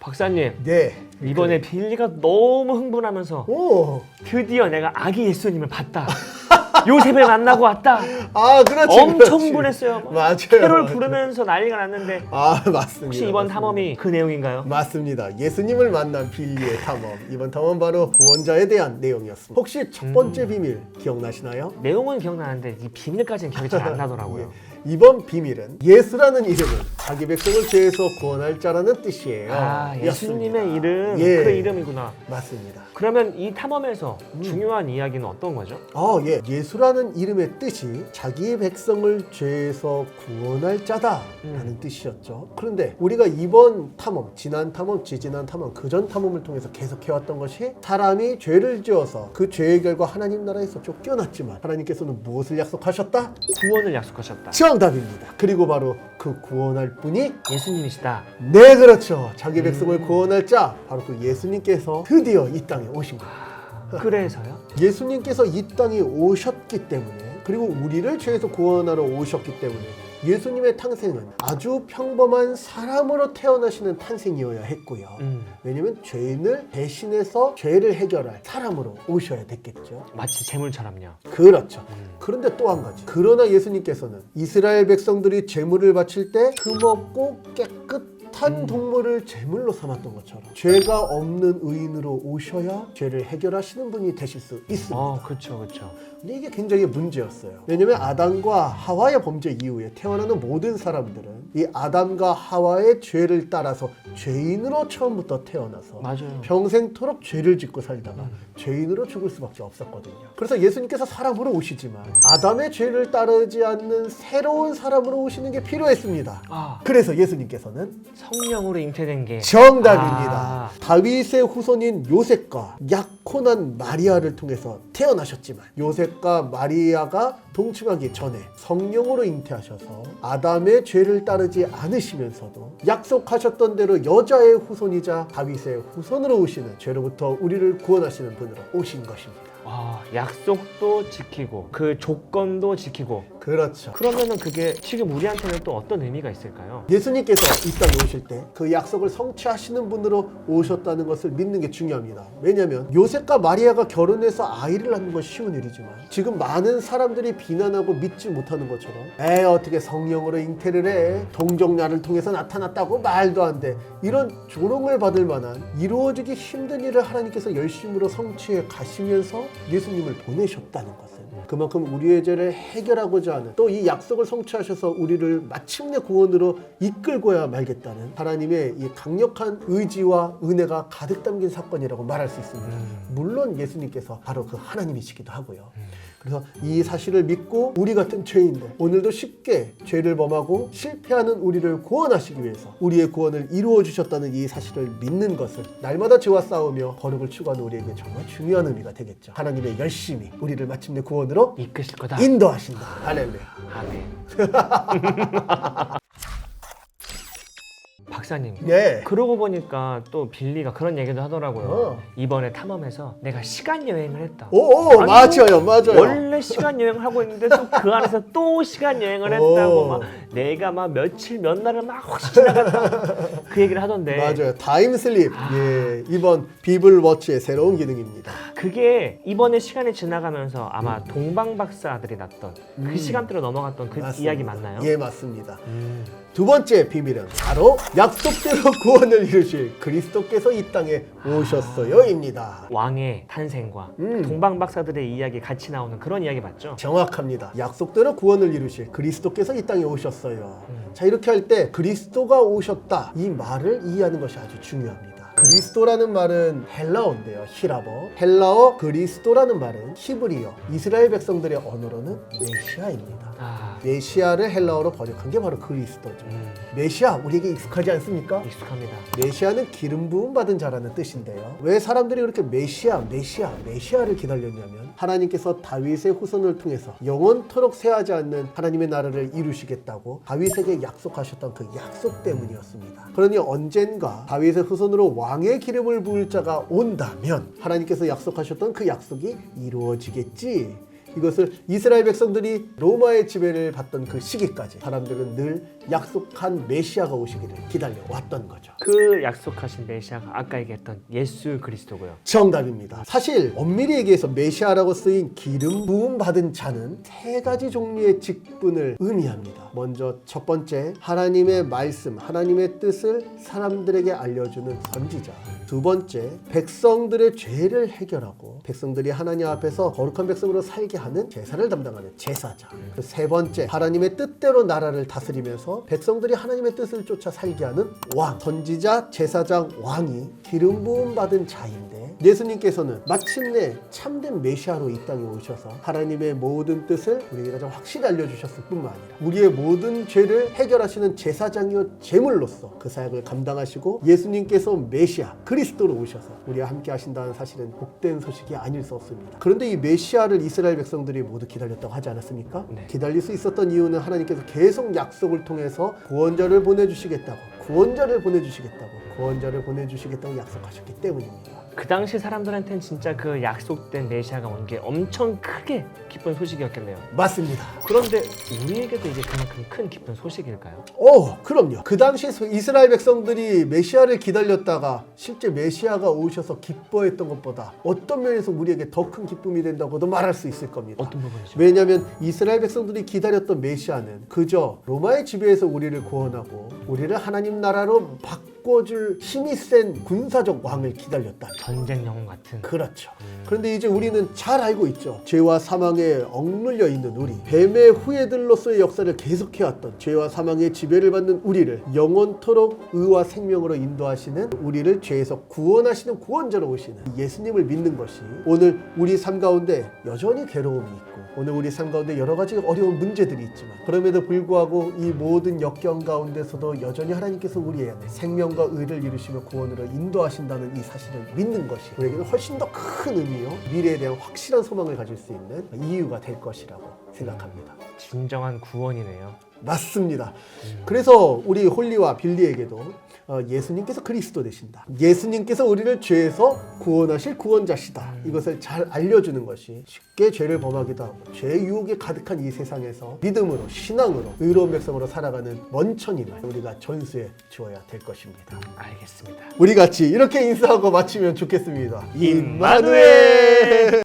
박사님, 네. 이번에 빌리가 너무 흥분하면서 오. 드디어 내가 아기 예수님을 봤다. 요셉을 만나고 왔다. 아, 그렇지. 엄청 그렇지. 흥분했어요. 막 맞아요. 캐롤 맞아요. 부르면서 난리가 났는데 아, 맞습니다. 혹시 이번 맞습니다. 탐험이 그 내용인가요? 맞습니다. 예수님을 만난 빌리의 탐험. 이번 탐험 바로 구원자에 대한 내용이었습니다. 혹시 첫 번째 비밀 기억나시나요? 내용은 기억나는데 이 비밀까지는 기억이 잘 안 나더라고요. 이번 비밀은 예수라는 이름은 자기 백성을 죄에서 구원할 자라는 뜻이에요. 아, 예수님의 였습니다. 이름, 예. 그 이름이구나. 맞습니다. 그러면 이 탐험에서 중요한 이야기는 어떤 거죠? 예. 예수라는 이름의 뜻이 자기의 백성을 죄에서 구원할 자다라는 뜻이었죠. 그런데 우리가 이번 탐험, 지난 탐험, 지지난 탐험, 그전 탐험을 통해서 계속 해왔던 것이 사람이 죄를 지어서 그 죄의 결과 하나님 나라에서 쫓겨났지만 하나님께서는 무엇을 약속하셨다? 구원을 약속하셨다. 정답입니다. 그리고 바로 그 구원할 분이 예수님이시다. 네, 그렇죠. 자기 백성을 구원할 자, 바로 그 예수님께서 드디어 이 땅에 오신 거예요. 그래서요? 예수님께서 이 땅에 오셨기 때문에, 그리고 우리를 죄에서 구원하러 오셨기 때문에 예수님의 탄생은 아주 평범한 사람으로 태어나시는 탄생이어야 했고요. 왜냐면 죄인을 대신해서 죄를 해결할 사람으로 오셔야 됐겠죠. 마치 재물처럼요. 그렇죠. 그런데 또 한 가지. 그러나 예수님께서는 이스라엘 백성들이 제물을 바칠 때 금없고 깨끗한 동물을 제물로 삼았던 것처럼 죄가 없는 의인으로 오셔야 죄를 해결하시는 분이 되실 수 있습니다. 그렇죠, 그렇죠. 근데 이게 굉장히 문제였어요. 왜냐면 아담과 하와의 범죄 이후에 태어나는 모든 사람들은 이 아담과 하와의 죄를 따라서 죄인으로 처음부터 태어나서 맞아요. 평생토록 죄를 짓고 살다가 죄인으로 죽을 수밖에 없었거든요. 그래서 예수님께서 사람으로 오시지만 아담의 죄를 따르지 않는 새로운 사람으로 오시는 게 필요했습니다. 그래서 예수님께서는 성령으로 잉태된 게 정답입니다. 다윗의 후손인 요셉과 약혼한 마리아를 통해서 태어나셨지만 요셉과 마리아가 동침하기 전에 성령으로 잉태하셔서 아담의 죄를 따르지 않으시면서도 약속하셨던 대로 여자의 후손이자 다윗의 후손으로 오시는, 죄로부터 우리를 구원하시는 분으로 오신 것입니다. 약속도 지키고 그 조건도 지키고. 그렇죠. 그러면은 그게 지금 우리한테는 또 어떤 의미가 있을까요? 예수님께서 이 땅에 오실 때 그 약속을 성취하시는 분으로 오셨다는 것을 믿는 게 중요합니다. 왜냐하면 요셉과 마리아가 결혼해서 아이를 낳는 건 쉬운 일이지만 지금 많은 사람들이 비난하고 믿지 못하는 것처럼 어떻게 성령으로 잉태를 해? 동정녀를 통해서 나타났다고 말도 안 돼. 이런 조롱을 받을 만한 이루어지기 힘든 일을 하나님께서 열심으로 성취해 가시면서 예수님을 보내셨다는 것은 그만큼 우리의 죄를 해결하고자 하는, 또 이 약속을 성취하셔서 우리를 마침내 구원으로 이끌고야 말겠다는 하나님의 이 강력한 의지와 은혜가 가득 담긴 사건이라고 말할 수 있습니다. 물론 예수님께서 바로 그 하나님이시기도 하고요. 그래서 이 사실을 믿고 우리 같은 죄인들, 오늘도 쉽게 죄를 범하고 실패하는 우리를 구원하시기 위해서 우리의 구원을 이루어 주셨다는 이 사실을 믿는 것은 날마다 죄와 싸우며 거룩을 추구하는 우리에게 정말 중요한 의미가 되겠죠. 하나님의 열심히 우리를 마침내 구원으로 이끄실 거다. 인도하신다. 할렐루야. 아멘. 박사님, 네. 그러고 보니까 또 빌리가 그런 얘기도 하더라고요. 이번에 탐험에서 내가 시간 여행을 했다. 맞아요. 원래 시간 여행을 하고 있는데 또 그 안에서 또 시간 여행을 했다고 막 내가 막 며칠 몇 날을 막 혹시 지나갔다 그 얘기를 하던데. 맞아요. 타임슬립. 예, 이번 비블워치의 새로운 기능입니다. 그게 이번에 시간이 지나가면서 아마 동방박사들이 났던 그 시간대로 넘어갔던 그 맞습니다. 이야기 맞나요? 예, 맞습니다. 두 번째 비밀은 바로 약속대로 구원을 이루실 그리스도께서 이 땅에 오셨어요입니다. 왕의 탄생과 동방박사들의 이야기 같이 나오는 그런 이야기 맞죠? 정확합니다. 약속대로 구원을 이루실 그리스도께서 이 땅에 오셨어요. 자, 이렇게 할 때 그리스도가 오셨다, 이 말을 이해하는 것이 아주 중요합니다. 그리스도라는 말은 헬라어인데요. 히라버. 헬라어 그리스도라는 말은 히브리어, 이스라엘 백성들의 언어로는 메시아입니다. 메시아를 헬라어로 번역한 게 바로 그리스도죠. 메시아, 우리에게 익숙하지 않습니까? 익숙합니다. 메시아는 기름 부음 받은 자라는 뜻인데요. 왜 사람들이 그렇게 메시아를 기다렸냐면 하나님께서 다윗의 후손을 통해서 영원토록 쇠하지 않는 하나님의 나라를 이루시겠다고 다윗에게 약속하셨던 그 약속 때문이었습니다. 그러니 언젠가 다윗의 후손으로 왕의 기름을 부을 자가 온다면 하나님께서 약속하셨던 그 약속이 이루어지겠지. 이것을 이스라엘 백성들이 로마의 지배를 받던 그 시기까지 사람들은 늘 약속한 메시아가 오시기를 기다려 왔던 거죠. 그 약속하신 메시아가 아까 얘기했던 예수 그리스도고요. 정답입니다. 사실 엄밀히 얘기해서 메시아라고 쓰인 기름 부음 받은 자는 세 가지 종류의 직분을 의미합니다. 먼저 첫 번째, 하나님의 말씀, 하나님의 뜻을 사람들에게 알려주는 선지자. 두 번째, 백성들의 죄를 해결하고 백성들이 하나님 앞에서 거룩한 백성으로 살게 하는 제사를 담당하는 제사자. 세 번째, 하나님의 뜻대로 나라를 다스리면서 백성들이 하나님의 뜻을 쫓아 살게 하는 왕. 선지자, 제사장, 왕이 기름 부음 받은 자인데 예수님께서는 마침내 참된 메시아로 이 땅에 오셔서 하나님의 모든 뜻을 우리에게 가장 확실히 알려주셨을 뿐만 아니라 우리의 모든 죄를 해결하시는 제사장이요 제물로서 그 사역을 감당하시고 예수님께서 메시아 그리스도로 오셔서 우리와 함께 하신다는 사실은 복된 소식이 아닐 수 없습니다. 그런데 이 메시아를 이스라엘 백성들이 모두 기다렸다고 하지 않았습니까? 네. 기다릴 수 있었던 이유는 하나님께서 계속 약속을 통해서 구원자를 보내주시겠다고 약속하셨기 때문입니다. 그 당시 사람들한테는 진짜 그 약속된 메시아가 온 게 엄청 크게 기쁜 소식이었겠네요. 맞습니다. 그런데 우리에게도 이게 그만큼 큰 기쁜 소식일까요? 그럼요. 그 당시 이스라엘 백성들이 메시아를 기다렸다가 실제 메시아가 오셔서 기뻐했던 것보다 어떤 면에서 우리에게 더 큰 기쁨이 된다고도 말할 수 있을 겁니다. 어떤 부분이죠? 왜냐하면 이스라엘 백성들이 기다렸던 메시아는 그저 로마의 지배에서 우리를 구원하고 우리를 하나님 나라로 바꿔줄 힘이 센 군사적 왕을 기다렸다. 전쟁 영웅 같은. 그렇죠. 그런데 이제 우리는 잘 알고 있죠. 죄와 사망에 억눌려 있는 우리, 뱀의 후예들로서의 역사를 계속해왔던 죄와 사망의 지배를 받는 우리를 영원토록 의와 생명으로 인도하시는 우리를 죄에서 구원하시는 구원자로 오시는 예수님을 믿는 것이 오늘 우리 삶 가운데 여전히 괴로움이 있고 오늘 우리 삶 가운데 여러 가지 어려운 문제들이 있지만 그럼에도 불구하고 이 모든 역경 가운데서도 여전히 하나님께서 우리의 생명과 의를 이루시며 구원으로 인도하신다는 이 사실을 믿는 것이 우리에게는 훨씬 더 큰 의미요 미래에 대한 확실한 소망을 가질 수 있는 이유가 될 것이라고 생각합니다. 진정한 구원이네요. 맞습니다. 그래서 우리 홀리와 빌리에게도 예수님께서 그리스도 되신다. 예수님께서 우리를 죄에서 구원하실 구원자시다. 이것을 잘 알려주는 것이 쉽게 죄를 범하기도 하고 죄의 유혹에 가득한 이 세상에서 믿음으로 신앙으로 의로운 백성으로 살아가는 먼천임을 우리가 전수해 주어야 될 것입니다. 알겠습니다. 우리 같이 이렇게 인사하고 마치면 좋겠습니다. 임마누엘!